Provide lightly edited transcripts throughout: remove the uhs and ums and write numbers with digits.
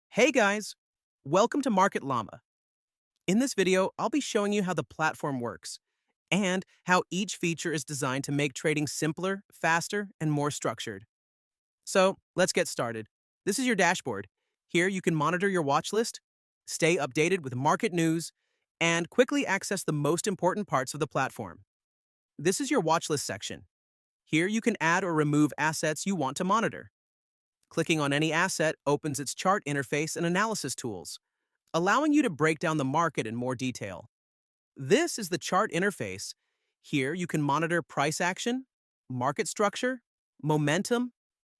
Hey guys, welcome to MarketLlama. In this video, I'll be showing you how the platform works and how each feature is designed to make trading simpler, faster, and more structured. So let's get started. This is your dashboard. Here you can monitor your watch list, stay updated with market news, and quickly access the most important parts of the platform. This is your watch list section. Here you can add or remove assets you want to monitor. Clicking on any asset opens its chart interface and analysis tools, allowing you to break down the market in more detail. This is the chart interface. Here you can monitor price action, market structure, momentum,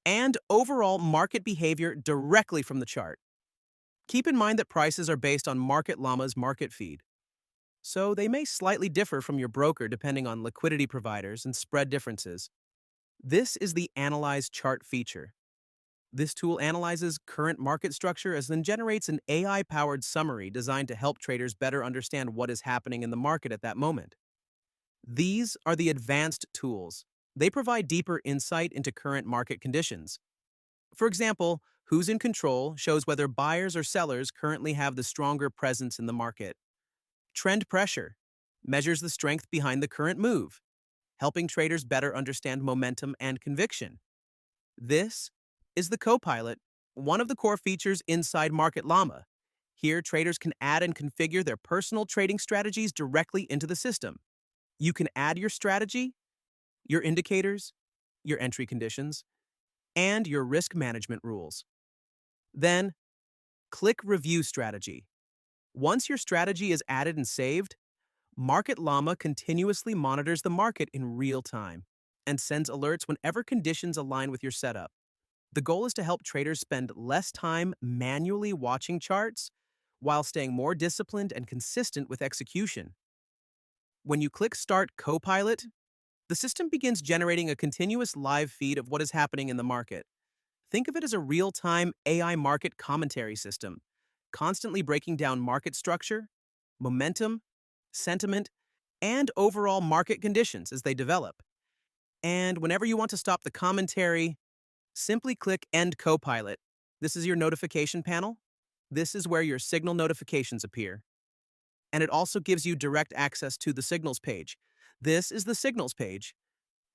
and overall market behavior directly from the chart. Keep in mind that prices are based on MarketLlama's market feed, so they may slightly differ from your broker depending on liquidity providers and spread differences. This is the Analyze Chart feature. This tool analyzes current market structure and then generates an AI-powered summary designed to help traders better understand what is happening in the market at that moment. These are the advanced tools. They provide deeper insight into current market conditions. For example, who's in control shows whether buyers or sellers currently have the stronger presence in the market. Trend pressure measures the strength behind the current move, helping traders better understand momentum and conviction. This is the Copilot, one of the core features inside MarketLlama. Here, traders can add and configure their personal trading strategies directly into the system. You can add your strategy, your indicators, your entry conditions, and your risk management rules. Then, click Review Strategy. Once your strategy is added and saved, MarketLlama continuously monitors the market in real time and sends alerts whenever conditions align with your setup. The goal is to help traders spend less time manually watching charts while staying more disciplined and consistent with execution. When you click Start Copilot, the system begins generating a continuous live feed of what is happening in the market. Think of it as a real-time AI market commentary system, constantly breaking down market structure, momentum, sentiment, and overall market conditions as they develop. And whenever you want to stop the commentary, simply click End Copilot. This is your notification panel. This is where your signal notifications appear. And it also gives you direct access to the Signals page. This is the Signals page.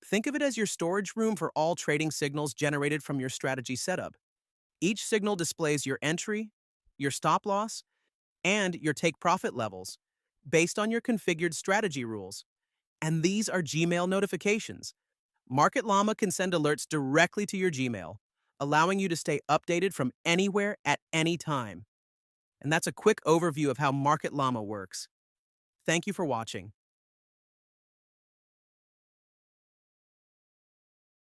Think of it as your storage room for all trading signals generated from your strategy setup. Each signal displays your entry, your stop loss, and your take profit levels based on your configured strategy rules. And these are Gmail notifications. MarketLlama can send alerts directly to your Gmail, allowing you to stay updated from anywhere at any time. And that's a quick overview of how MarketLlama works. Thank you for watching.